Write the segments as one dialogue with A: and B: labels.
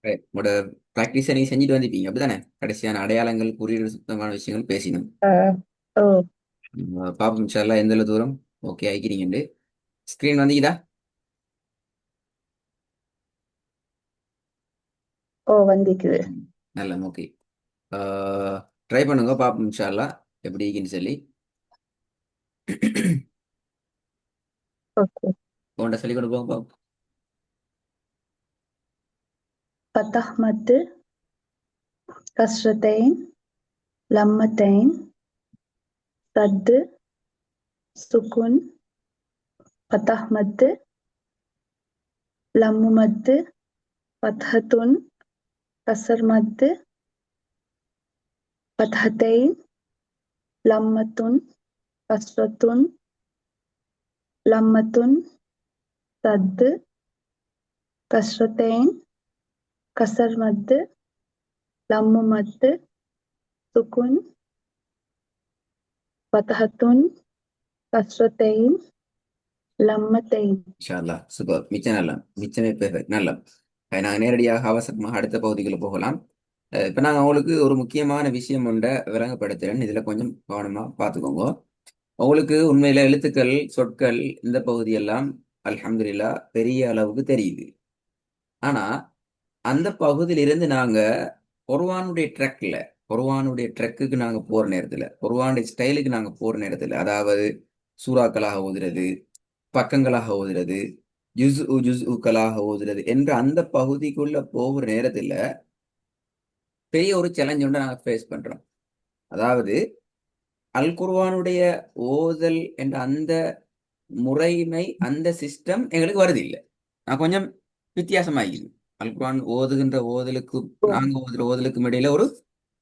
A: உங்களோட ப்ராக்டிஸை நீங்க செஞ்சுட்டு வந்திருப்பீங்க அப்படிதானே? கடைசியான அடையாளங்கள் குறியீடு சுத்தமான விஷயங்கள் பேசினோம்.
B: ஆ, ஓ
A: பாப்போம் இன்ஷால்லா எந்த அளவு தூரம் ஓகே ஆகிக்கிறீங்க. ஸ்க்ரீன் வந்தீங்கதா?
B: ஓ வந்திக்குது.
A: நல்ல ஓகே. ட்ரை பண்ணுங்க பாப்போம் இன்ஷால்லா எப்படி இருக்குன்னு சொல்லி.
B: ஓகே.
A: உன்கிட்ட சொல்லி கொடுப்போம் பாப்போம்.
B: فتح مد كسرتين لمتين سد سكون فتح مد لم مد فتحة كسر مد فتحتين لمة كسرة لمة سد كسرتين كسر مد لم مد سكون فتحة كسرتين لمتين.
A: இன்ஷால்லா சூப்பர், மிச்சம் நல்லா, மிச்சமே பெர்ஃபெக்ட், நல்லா. நாங்கள் நேரடியாக அவசரமாக அடுத்த பகுதிகளை போகலாம். இப்போ நாங்கள் உங்களுக்கு ஒரு முக்கியமான விஷயம் ஒன்றை விளங்கப்படுத்துகிறேன். இதில் கொஞ்சம் கவனமாக பார்த்துக்கோங்க. உங்களுக்கு உண்மையில எழுத்துக்கள் சொற்கள் இந்த பகுதியெல்லாம் அல்ஹம்துலில்லா பெரிய அளவுக்கு தெரியுது. ஆனா அந்த பகுதியிலிருந்து நாங்க குர்ஆனுடைய ட்ரெக்குக்கு நாங்க போற நேரத்துல, குர்ஆனுடைய ஸ்டைலுக்கு நாங்க போற நேரத்துல, அதாவது சூறாக்களாக ஓதுறது, பக்கங்களாக ஓதுறது, ஜுஸ்உக்களாக ஓதுறது என்ற அந்த பகுதிக்குள்ள போகிற நேரத்துல பெரிய ஒரு சேலஞ்ச் ஒன்று நாங்க ஃபேஸ் பண்றோம். அதாவது அல் குர்ஆனுடைய ஓதல் என்ற அந்த முறைமை, அந்த சிஸ்டம் எங்களுக்கு வருது இல்ல. நான் கொஞ்சம் வித்தியாசமாகிது. அல் குர்ஆன் ஓதுகின்ற ஓதலுக்கும்
B: ஓ
A: நாங்க ஓதுற ஓதலுக்கும் இடையில ஒரு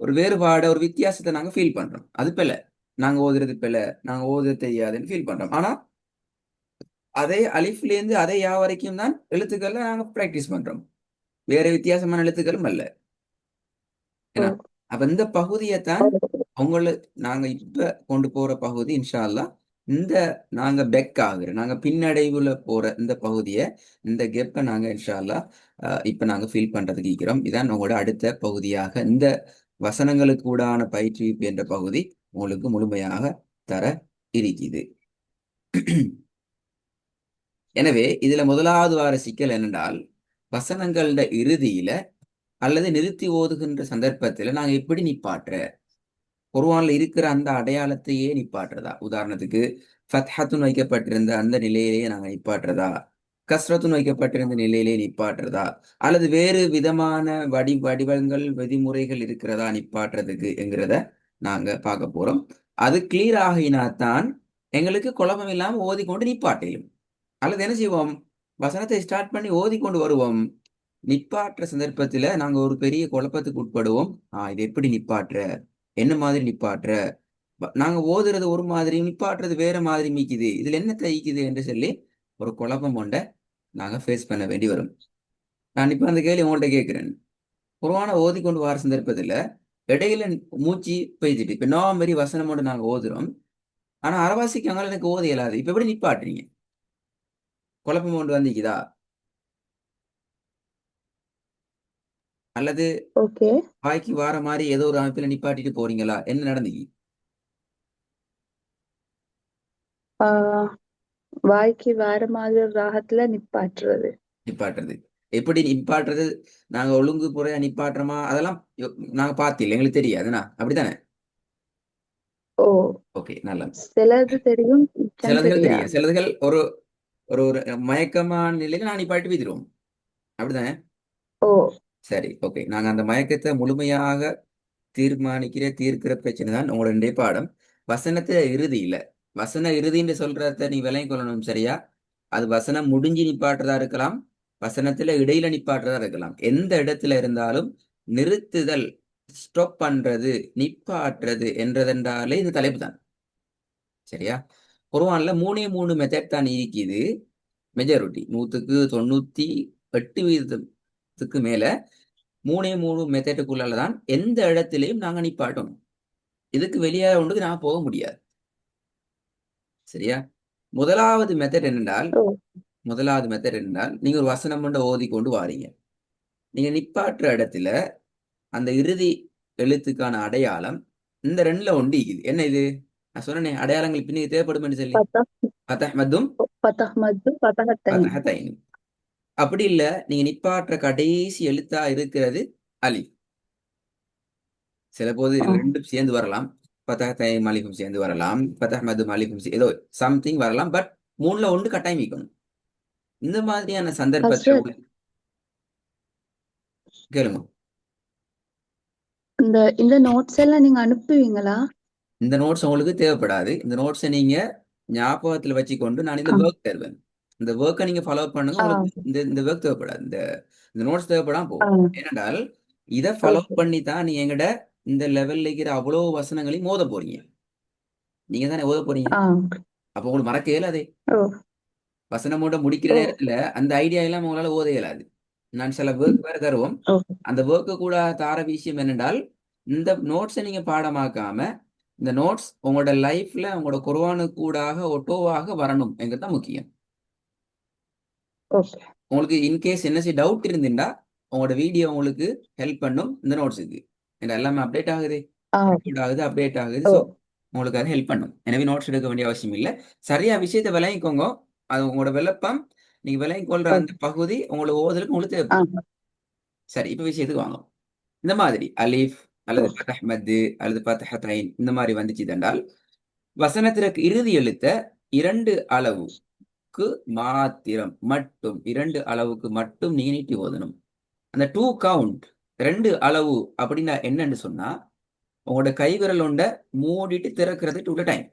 A: ஒரு வேறுபாடு, ஒரு வித்தியாசத்தை நாங்க ஃபீல் பண்றோம். அது பிழை. நாங்க ஓதுறது பிழை, நாங்க ஓத தெரியாதுன்னு ஃபீல் பண்றோம். ஆனா அதே அலிஃப்ல இருந்து அதே யா வரைக்கும் தான் எழுத்துக்கள்ல நாங்க பிராக்டிஸ் பண்றோம். வேற வித்தியாசமான எழுத்துக்களும் அல்ல.
B: ஓ
A: ஏன்னா அப்ப இந்த பகுதியைத்தான் உங்களை நாங்க இப்ப கொண்டு போற பகுதி இன்ஷா அல்லாஹ். இந்த நாங்க பெக் ஆகுற, நாங்க பின்னடைவுல போற இந்த பகுதியை, இந்த கெப்பை நாங்க இன்ஷா அல்லாஹ் இப்ப நாங்க ஃபீல் பண்றதுக்கு இருக்கிறோம். இதான் உங்களோட அடுத்த பகுதியாக இந்த வசனங்களுக்கு கூடான பயிற்றுவிப்பு என்ற பகுதி உங்களுக்கு முழுமையாக தர இருக்குது. எனவே இதுல முதலாவது வார சிக்கல் என்னென்றால், வசனங்களோட இறுதியில அல்லது நிறுத்தி ஓதுகின்ற சந்தர்ப்பத்துல நாங்க எப்படி நிப்பாட்டுற, குர்ஆன்ல இருக்கிற அந்த அடையாளத்தையே நிப்பாட்டுறதா? உதாரணத்துக்கு ஃபத்ஹத்துன் வைக்கப்பட்டிருந்த அந்த நிலையிலேயே நாங்க நிப்பாட்டுறதா, கஸ்ரத்துன் வைக்கப்பட்டிருந்த நிலையிலேயே நிப்பாட்டுறதா, அல்லது வேறு விதமான வடிவங்கள் விதிமுறைகள் இருக்கிறதா நிப்பாட்டுறதுக்கு என்கிறத நாங்க பார்க்க போறோம். அது கிளியர் ஆகினாத்தான் எங்களுக்கு குழப்பம் இல்லாம ஓதிக்கொண்டு நிப்பாட்டையும். அல்லது என்ன செய்வோம், வசனத்தை ஸ்டார்ட் பண்ணி ஓதிக்கொண்டு வருவோம், நிப்பாட்டுற சந்தர்ப்பத்துல நாங்க ஒரு பெரிய குழப்பத்துக்கு உட்படுவோம். இது எப்படி நிப்பாட்டுற, என்ன மாதிரி நிப்பாட்டுற, நாங்க ஓதுறது ஒரு மாதிரி நிப்பாட்டுறது வேற மாதிரி மீக்குது, இதுல என்ன தைக்குது என்று சொல்லி ஒரு குழப்பம் கொண்ட நாங்க ஃபேஸ் பண்ண வேண்டி வரும். நான் இப்ப அந்த கேள்வி உங்கள்கிட்ட கேட்கிறேன். குர்ஆனை ஓதிக்கொண்டு வர சந்தர்ப்பத்துல இடையில மூச்சு பெய்ஞ்சிட்டு, இப்ப நோம்பரி வசனம் மட்டும் நாங்க ஓதுறோம், ஆனா அரவாசிக்கு அங்கால எனக்கு ஓத இயலாது, இப்ப எப்படி நிப்பாட்டுறீங்க? குழப்பம் கொண்டு வந்தீக்குதா? அல்லது
B: ஓகே.
A: வாய்க்கு வார மாதிரி ஏதோ ஒரு அமைப்புல நிப்பாட்டிட்டு போறீங்களா? என்ன நடந்தீங்க?
B: வாய்க்கு வேற மாதிரி ராகத்துல நிப்பாட்டுறது.
A: நிப்பாட்டுறது எப்படி நிப்பாட்டுறது? நாங்க ஒழுங்கு முறையா நிப்பாட்டுறோமா அதெல்லாம் நாங்க பார்த்தில்ல, எங்களுக்கு தெரியாதுண்ணா, அப்படித்தானே?
B: ஓ
A: ஓகே, நல்லா.
B: சிலது தெரியும், மிச்சம்
A: சிலதுகள் தெரியும்,
B: தெரியாது.
A: சிலதுகள் ஒரு ஒரு ஒரு மயக்கமான நிலையில நான் நிப்பாட்டி போய்த்திருவோம், அப்படித்தானே?
B: ஓ
A: சரி, ஓகே. நாங்க அந்த மயக்கத்தை முழுமையாக தீர்க்கிற பிரச்சனை தான் உங்களோட இன்றைய பாடம். வசனத்தை இறுதியில, வசன இறுதின்னு சொல்றத நீ விளங்கிக் கொள்ளணும், சரியா? அது வசனம் முடிஞ்சு நிப்பாட்டுறதா இருக்கலாம், வசனத்துல இடையில நிப்பாட்டுறதா இருக்கலாம். எந்த இடத்துல இருந்தாலும் நிறுத்துதல், ஸ்டாப் பண்றது, நிப்பாட்டுறது என்றதென்றாலே இந்த தலைப்பு தான், சரியா? குர்ஆன்ல மூணே மூணு மெத்தட் தான் இருக்குது. மெஜாரிட்டி 98% மேல மூணே மூணு மெத்தடுக்குள்ளால தான் எந்த இடத்திலையும் நாங்க நிப்பாட்டணும். இதுக்கு வெளியே ஒன்றுக்கு நான் போக முடியாது, சரியா? முதலாவது மெத்தட் என்னென்றால்
B: ஓ
A: முதலாவது மெத்தட் என்னென்றால் நீங்க ஒரு வசனம் கொண்டு ஓதி கொண்டு வாரீங்க. நீங்க நிப்பாட்டுற இடத்துல அந்த இறுதி எழுத்துக்கான அடையாளம் இந்த ரெண்டுல ஒண்டி இருக்குது. என்ன இது? நான் சொன்னேனே அடையாளங்கள் பின்னுக்கு தேவைப்படும் சொல்லி.
B: பத்தா
A: ஃபதஹ் மத்தும்
B: பத்தஹ் மத்து பத்தஹத்தைன்.
A: ஃபதஹத்தைன். அப்படி இல்ல, நீங்க நிப்பாட்டுற கடைசி எழுத்தா இருக்கிறது அலிஃப். சில போது
B: ஆ
A: ரெண்டும் சேர்ந்து வரலாம். ஃபதஹத்தைன் அலிஃபும் சேர்ந்து வரலாம். ஃபதஹ் மத்தும் அலிஃபும் ஏதோ சம்திங் வரலாம். பட் மூணுல ஒன்று கட்டாயம் வைக்கணும். இந்த மாதிரியான சந்தர்ப்பத்துல
B: ஹஸ்ரத்,
A: உங்களுக்கு கேளுங்க.
B: இந்த நோட்ஸ் எல்லாம் நீங்க அனுப்புவீங்களா?
A: இந்த நோட்ஸ் உங்களுக்கு தேவைப்படாது. இந்த நோட்ஸை நீங்க ஞாபகத்துல வச்சுக்கொண்டு நான் இந்த
B: ஆ
A: ஒர்க் தருவேன். இந்த ஒர்க்கை நீங்க ஃபாலோ பண்ணுங்க.
B: ஆ
A: உங்களுக்கு இந்த ஒர்க் தேவைப்படாது. இந்த நோட்ஸ் தேவைப்படாம
B: ஆ
A: போகும். ஏனென்றால் இதை ஃபாலோ
B: ஓகே.
A: பண்ணி தான் நீங்க எங்கட இந்த லெவல்ல இருக்கிற அவ்வளோ வசனங்களையும் மோத போறீங்க. நீங்க தானே ஓத போறீங்க.
B: ஆ
A: அப்போ உங்களுக்கு மறக்க இயலாது.
B: ஓ
A: வசனமோட முடிக்கிற
B: ஓ
A: நேரத்துல அந்த ஐடியா எல்லாம் உங்களால ஓத இயலாது. நான் சில ஒர்க் வேற தருவோம்.
B: ஓகே.
A: அந்த ஒர்க்கு கூட தார விஷயம் என்னென்றால், இந்த நோட்ஸை நீங்க பாடமாக்காம இந்த நோட்ஸ் உங்களோட லைஃப்ல உங்களோட குர்ஆனுக்கு கூடாக ஒட்டோவாக வரணும் என்கிறது தான் முக்கியம்.
B: ஓகே.
A: உங்களுக்கு இன்கேஸ் என்ன செய்ய டவுட் இருந்துட்டா உங்களோட வீடியோ உங்களுக்கு ஹெல்ப் பண்ணும் இந்த நோட்ஸுக்கு. ஏன்னா எல்லாமே அப்டேட் ஆகுது,
B: ஆ
A: ரெக்கார்ட் ஆகுது, அப்டேட் ஆகுது.
B: ஓ
A: ஸோ உங்களுக்கு அது ஹெல்ப் பண்ணும். எனவே நோட்ஸ் எடுக்க வேண்டிய அவசியம் இல்லை. சரியா விஷயத்தை விளங்கிக்கோங்க. அது உங்களோட விளப்பம், நீங்க விளங்கிக் கொள்ற அந்த
B: ஓகே.
A: பகுதி உங்களுக்கு ஓதுறதுக்கு உங்களுக்கு
B: ஆ
A: தேவைப்படும். சரி, இப்ப விஷயத்துக்கு வாங்க. இந்த மாதிரி அலிஃப் அல்லது
B: ஓகே.
A: ஃபதஹ் மத்து அல்லது ஃபத்ஹத்தைன் இந்த மாதிரி வந்துச்சு என்றால் வசனத்திற்கு இறுதி எழுத்த இரண்டு அளவுக்கு மாத்திரம் மட்டும் இரண்டு அளவுக்கு மட்டும் நீ நீட்டி ஓதணும். அந்த டூ கவுண்ட் ரெண்டு அளவு அப்படின்னா என்னன்னு சொன்னா உங்களோட கைவிரல் ஒண்ட மூடிட்டு திறக்கிறதுக்கு உள்ள டைம்.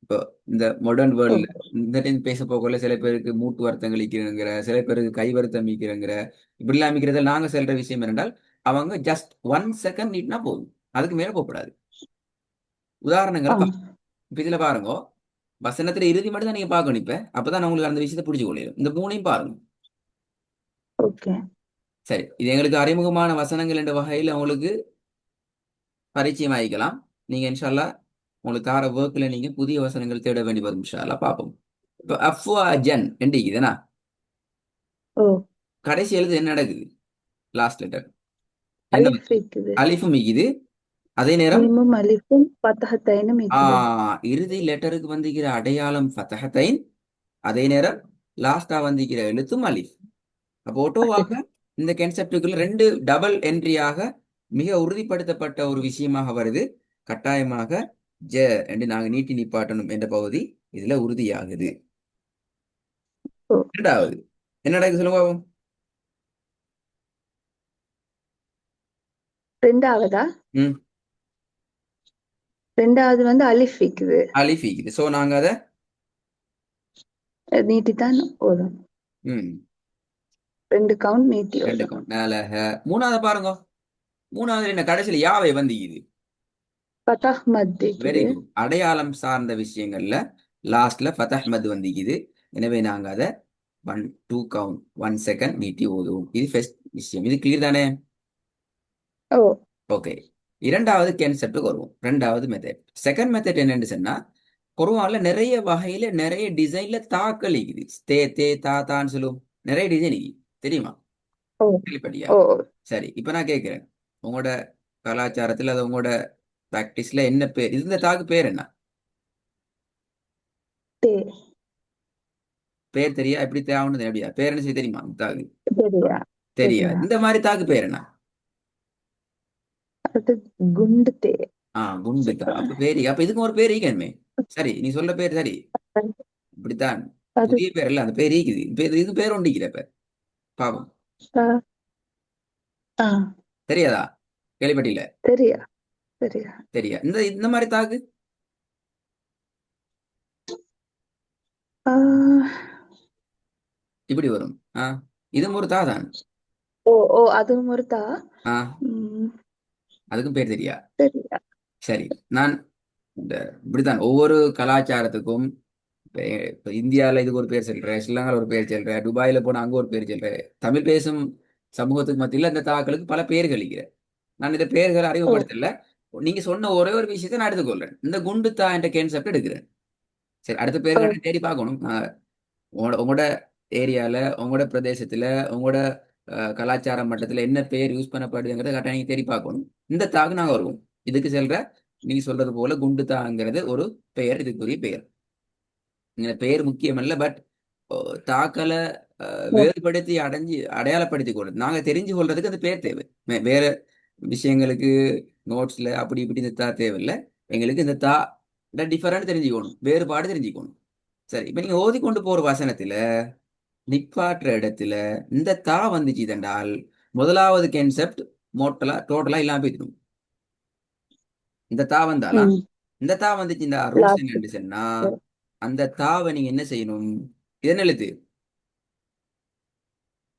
A: இப்போ இந்த மாடர்ன் வேர்ல்ட்ல
B: ஓகே.
A: இந்த டைம் பேச போகல சில பேருக்கு மூட்டு வருத்தம் கழிக்கிறங்கிற, சில பேருக்கு கை வருத்தம் மிக்கிறங்கிற, இப்படிலாம் அமைக்கிறத நாங்க சொல்ற விஷயம் என்னென்றால் அவங்க ஜஸ்ட் 1 செகண்ட் நீட்டினா போதும். அதுக்கு மேல போகக்கூடாது. உதாரணங்களை
B: ஆ
A: இப்ப இதுல பாருங்க. வசனத்துல இறுதி மட்டும் தான் நீங்க பார்க்கணும். இப்ப அப்பதான் உங்களுக்கு அந்த விஷயத்தை புரிஞ்சு கொள்ளும். இந்த மூணையும் பாருங்க.
B: ஓகே.
A: சரி, இது எங்களுக்கு அறிமுகமான வசனங்கள் என்ற வகையில் உங்களுக்கு பரிச்சயம் ஆகிக்கலாம். நீங்க இன்ஷால்லா உங்களுக்கு தார ஒர்க்ல நீங்க புதிய வசனங்கள் தேட வேண்டி வரும். இன்ஷால்லா பார்ப்போம். இப்போ அஃப்வாஜன் என்று இதுனா
B: ஓ
A: கடைசி எழுத்து என்ன நடக்குது? லாஸ்ட் லெட்டர் என்ன
B: அலிஃப்
A: வருது?
B: இருக்குது.
A: அலிஃபும் மிகுது. அதே நேரம்
B: மீமும் அலிஃபும் பத்தஹத்தைனும் இருக்குது.
A: இறுதி லெட்டருக்கு வந்திருக்கிற அடையாளம் ஃபதஹத்தைன். அதே நேரம் லாஸ்டா வந்திருக்கிற எழுத்தும் அலிஃப். அப்போ ஓட்டோவாக
B: அலிஃப்.
A: இந்த கன்செப்டுக்குள்ள ரெண்டு டபுள் என்ட்ரியாக மிக உறுதிப்படுத்தப்பட்ட ஒரு விஷயமாக வருது. கட்டாயமாக ஜ என்று நாங்கள் நீட்டி நிப்பாட்டணும் என்ற பகுதி இதுல உறுதியாகுது.
B: ஓ
A: இரண்டாவது என்ன நடக்குது சொல்லுங்க பாப்போம்.
B: ரெண்டாவதா?
A: ம்
B: ரெண்டாவது வந்து அலிஃப் இருக்குது.
A: அலிஃப் இருக்குது. ஸோ நாங்க அதை
B: நீட்டித்தான் ஓதணும்.
A: ம்
B: ரெண்டு கவுண்ட் நீட்டி
A: ரெண்டு
B: ஓதணும்.
A: கவுண்ட் மேல மூணாவது பாருங்க. மூணாவது என்ன கடைசியில் யாவை வந்திக்குது.
B: பத்தஹ் மத்
A: வெரி
B: இருக்குது.
A: குட். அடையாளம் சார்ந்த விஷயங்கள்ல லாஸ்ட்ல ஃபதஹ் மத் வந்திக்குது. எனவே நாங்க அதை 1 2 கவுண்ட் 1 செகண்ட் நீட்டி ஓதுவோம். இது ஃபர்ஸ்ட் விஷயம். இது கிளியர் தானே?
B: ஓ
A: ஓகே. இரண்டாவது கன்செப்டுக்கு வருவோம். ரெண்டாவது மெத்தட். செகண்ட் மெத்தட் என்னன்னு சொன்னா குர்ஆன்ல நிறைய வகையில நிறைய டிசைன்ல தாக்கள் இருக்குது. தே தே தா தான்னு சொல்லுவோம். நிறைய டிசைன் இருக்குது. தெரியுமா?
B: ஓ
A: கேள்விப்பட்டியா?
B: ஓ
A: சரி, இப்ப நான் கேட்கிறேன். உங்களோட கலாச்சாரத்துல அது உங்களோட பிராக்டிஸ்ல என்ன பேர்? இந்த தாக்கு பேர் என்ன?
B: தே
A: பேர் தெரியா? எப்படி தேவைன்னு எப்படியா? பேர் என்ன செய்ய தெரியுமா? இந்த தாக்கு
B: தெரியா
A: தெரியாது.
B: தெரியா.
A: இந்த மாதிரி தாக்கு பேர் என்ன?
B: அது குண்டு தே.
A: குண்டு தா. அப்ப பேரு அப்ப இதுக்கு ஒரு பேர் ஈக்கணுமே. சரி, நீ சொல்ற பேர் சரி. இப்படித்தான்.
B: அது
A: புதிய பேர் இல்ல, அந்த பேர் ஈக்குது. இது பேர் ஒண்டிக்கிற இப்ப பாவம்.
B: ஆ ஆ
A: தெரியாதா? கேள்விப்பட்டில?
B: தெரியா தெரியா.
A: தெரியா? இந்த இந்த மாதிரி தாக்கு
B: ஆ
A: இப்படி வரும். இதுவும் ஒரு தா தான்.
B: ஓ ஓ அதுவும் ஒரு தா.
A: ஆ
B: ம்,
A: அதுக்கும் பேர் தெரியா?
B: தெரியா.
A: சரி, நான் இந்த இப்படித்தான் ஒவ்வொரு கலாச்சாரத்துக்கும் இப்ப இந்தியால இதுக்கு ஒரு பேர் சொல்றேன், ஸ்ரீலங்கால ஒரு பேர் சொல்றேன், துபாயில போனா அங்க ஒரு பேர் சொல்றேன். தமிழ் பேசும் சமூகத்துக்கு மத்தியில் இந்த தாக்களுக்கு பல பேர்கள் இருக்கிறேன். நான் இந்த பேர்களை
B: ஓ
A: அறிமுகப்படுத்தல. நீங்க சொன்ன ஒரே ஒரு விஷயத்தை நான் எடுத்துக்கொள்றேன். இந்த குண்டு தா என்ற கான்செப்ட் எடுக்கிறேன். சரி, அடுத்த
B: ஓ
A: பேர்கள் தேடி பார்க்கணும். உங்களோட உங்களோட ஏரியால, உங்களோட பிரதேசத்துல, உங்களோட கலாச்சார மட்டத்தில் என்ன பெயர் யூஸ் பண்ணப்படுதுங்கிறத கரெக்டாக நீங்கள் தேடி பார்க்கணும். இந்த தாக்கு நாங்கள் வருவோம். இதுக்கு செல்ற நீ சொல்றது போல குண்டு தாங்கிறது ஒரு பெயர், இதுக்குரிய பெயர். இந்த பெயர் முக்கியமல்ல, பட் தாக்களை வேறுபடுத்தி அடையாளப்படுத்தி கொள்றது நாங்க தெரிஞ்சு கொள்றதுக்கு அந்த பேர் தேவை. வேற விஷயங்களுக்கு நோட்ஸ்ல அப்படி இப்படி இந்த தா தேவையில்லை. எங்களுக்கு இந்த தா டிஃபரெண்ட் தெரிஞ்சுக்கணும், வேறுபாடு தெரிஞ்சுக்கணும். சரி, இப்ப நீங்க ஓதி கொண்டு போற வசனத்துல நிப்பாட்டுற இடத்துல இந்த தா வந்துச்சு என்றால் முதலாவது கான்செப்ட் டோட்டலா இல்லாம போயிடும். இந்த தா வந்தாலா,
B: ம்.
A: இந்த தா வந்துச்சு இந்த ரூல்ஸ்
B: லாஸ்ட்.
A: என்னன்னு சொன்னா, அந்த தாவை நீங்க என்ன செய்யணும்? இது என்ன எழுத்து?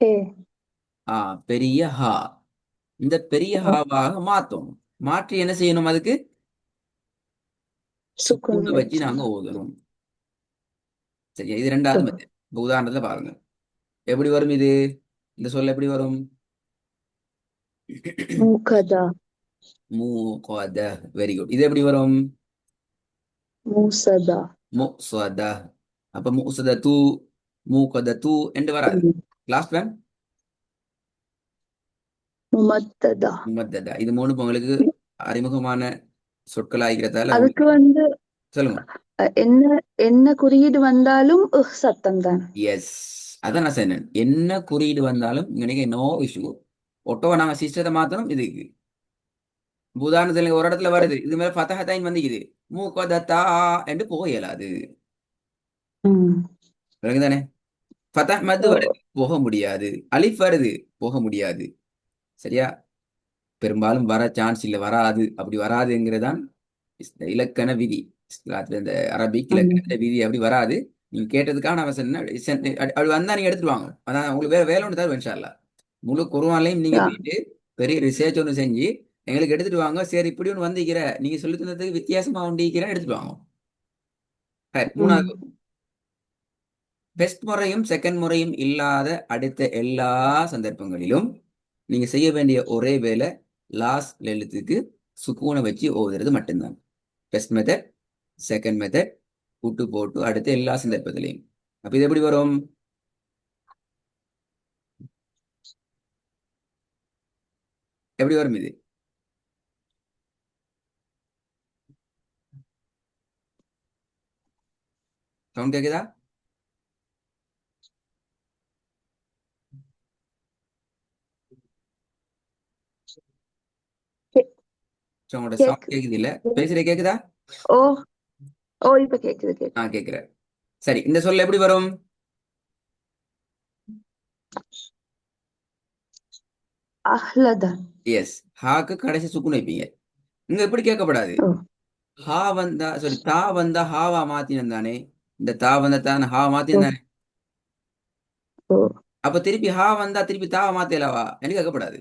B: ஏ.
A: ஆ, பெரிய ஹா. இந்த பெரிய
B: ஓ.
A: ஹாவாக மாத்தணும். மாற்றி என்ன செய்யணும்? அதுக்கு
B: சுக்குன்
A: சுக்குனை வச்சு
B: வச்சு.
A: நாங்க ஓதணும். சரியா? இது ரெண்டாவது
B: ஓ.
A: மெத்தட். இப்ப உதாரணத்துல பாருங்க, எப்படி வரும் இது? இந்த சொல்ல எப்படி வரும்?
B: மூக்கதா.
A: மூ கொத. Very good. இது எப்படி வரும்?
B: மூசதா.
A: முஸ்வத. அப்ப முஸ்வத தூ, மூக்கத தூ என்று வராது.
B: ம்.
A: லாஸ்ட் ஒன்
B: முமத்ததா.
A: முமத்ததா. இது மூணு உங்களுக்கு அறிமுகமான சொற்கள் ஆகிறதால
B: அதுக்கு
A: உங்களுக்கு
B: வந்து
A: சொல்லுங்க.
B: என்ன என்ன குறியீடு வந்தாலும் சத்தம் தான்.
A: எஸ், அதான் நான் சொன்னேன். என்ன குறியீடு வந்தாலும் இங்க நோ இஷ்யூ. ஒட்டோவை நாங்க சிஸ்டத்தை மாத்தணும். இதுக்கு உதாரணத்துல ஒரு இடத்துல வருது, இது மேல ஃபதஹத்தைன் வந்துக்குது, மூக்கதத்தா என்று போக இயலாது.
B: ம்.
A: விளங்குதானே? ஃபதஹ் மது
B: ஓ.
A: வருது, போக முடியாது. அலிஃப் வருது, போக முடியாது. சரியா? பெரும்பாலும் வர சான்ஸ் இல்லை, வராது. அப்படி வராதுங்கிறதான் இலக்கண விதி. இஸ்லாத்துல இந்த அரபிக் இலக்கண
B: ம்.
A: விதி அப்படி வராது. நீங்க கேட்டதுக்கான அவசரம் என்ன? அப்படி வந்தா நீங்க எடுத்துட்டு வாங்க. அதான் உங்களுக்கு வேற வேலை ஒன்று தருவேன் இன்ஷா அல்லாஹ். முழு குர்ஆன்லையும் நீங்க
B: யா.
A: போயிட்டு பெரிய ரிசர்ச் ஒன்று செஞ்சு எங்களுக்கு எடுத்துட்டு வாங்க. சரி, இப்படி ஒன்று வந்திருக்கிற, நீங்க சொல்லி தந்ததுக்கு வித்தியாசமா ஒண்டிக்கிறேன், எடுத்துட்டு வாங்க. சரி,
B: ம்.
A: மூணாவது, பெஸ்ட் முறையும் செகண்ட் முறையும் இல்லாத அடுத்த எல்லா சந்தர்ப்பங்களிலும் நீங்க செய்ய வேண்டிய ஒரே வேலை லாஸ்ட் எழுத்துக்கு சுக்கூனை வச்சு ஓதுறது மட்டும்தான். பெஸ்ட் மெத்தட், செகண்ட் மெத்தட், கூட்டு போட்டு அடுத்த எல்லா சந்தர்ப்பத்திலையும். அப்ப இது எப்படி வரும்? எப்படி வரும் இது? சவுண்ட் கேக்குதா?
B: கே-
A: உங்களோட சவுண்ட்
B: கேக்கு.
A: கேக்குது இல்ல? பேசுற கேக்குதா?
B: ஓ. ஓ, இப்ப கேக்குது கேக்குது.
A: நான் கேக்குறேன். சரி, இந்த சொல்ல எப்படி வரும்?
B: அஹ்லதான்.
A: எஸ், ஹாக்கு கடைசி சுக்குன் வைப்பீங்க. இங்க எப்படி கேட்கப்படாது.
B: ஓ.
A: ஹா வந்தா சாரி, தா வந்தா ஹாவா மாத்தினம் தானே. இந்த தா வந்தா தான் ஹா
B: ஓ.
A: மாத்தினம் தானே.
B: ஓ.
A: அப்ப திருப்பி ஹா வந்தா திருப்பி தாவா மாத்தலவா என்று கேட்கப்படாது.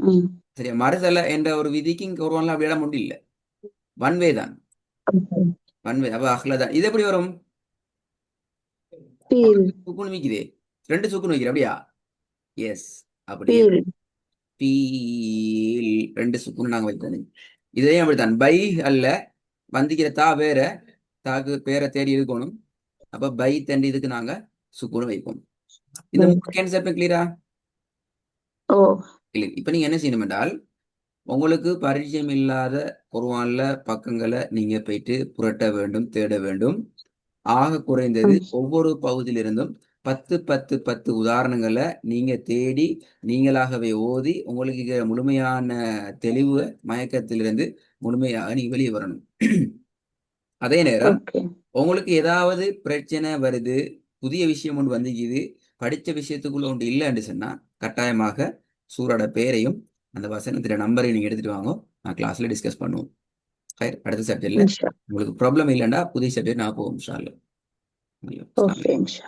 B: ம்.
A: சரியா? மறுதல என்ற ஒரு விதிக்கு இங்க ஒருவன்ல அப்படி இடம் உண்டு இல்ல. ஒன் வே தான்.
B: ஓகே.
A: One way. அப்ப அஹ்லதான் இது எப்படி வரும்?
B: பீல்.
A: சுக்குன் வைக்குதே, ரெண்டு சுக்குன் வைக்கிற அப்படியா? எஸ், அப்படியே
B: பீல்.
A: பீல். ரெண்டு சுக்குன் நாங்க வைத்தது. இதையும் அப்படித்தான். பை அல்ல, வந்திக்கிற தா வேற, தாக்கு பேரை தேடி இருக்கணும். அப்ப பை தண்டி இதுக்கு நாங்க சுக்குன் வைப்போம். இந்த மூணு கேன்செப்ட் கிளியரா?
B: ஓ.
A: இல்லை, இப்ப நீங்க என்ன செய்யணும் என்றால், உங்களுக்கு பரிச்சயம் இல்லாத குர்ஆன்ல பக்கங்களை நீங்க போயிட்டு புரட்ட வேண்டும், தேட வேண்டும். ஆக குறைந்தது
B: ம்.
A: ஒவ்வொரு பகுதியிலிருந்தும் 10 உதாரணங்களை நீங்க தேடி நீங்களாகவே ஓதி உங்களுக்கு இருக்கிற முழுமையான தெளிவு மயக்கத்திலிருந்து முழுமையாக நீங்க வெளியே வரணும். அதே நேரம்
B: ஓகே.
A: உங்களுக்கு ஏதாவது பிரச்சனை வருது, புதிய விஷயம் ஒன்று வந்துக்குது, படிச்ச விஷயத்துக்குள்ள ஒன்று இல்லைன்னு சொன்னா கட்டாயமாக சூரோட பேரையும் அந்த வசனத்துல நம்பரையும் நீங்க எடுத்துட்டு வாங்க. நான் கிளாஸ்ல டிஸ்கஸ் பண்ணுவோம். சரி, அடுத்த சப்ஜெக்ட்ல
B: இன்ஷா.
A: உங்களுக்கு ப்ராப்ளம் இல்லைன்னா புதிய சப்ஜெக்ட் நான் போவோம் இன்ஷா அல்லாஹ்.
B: ஓகே, இன்ஷா.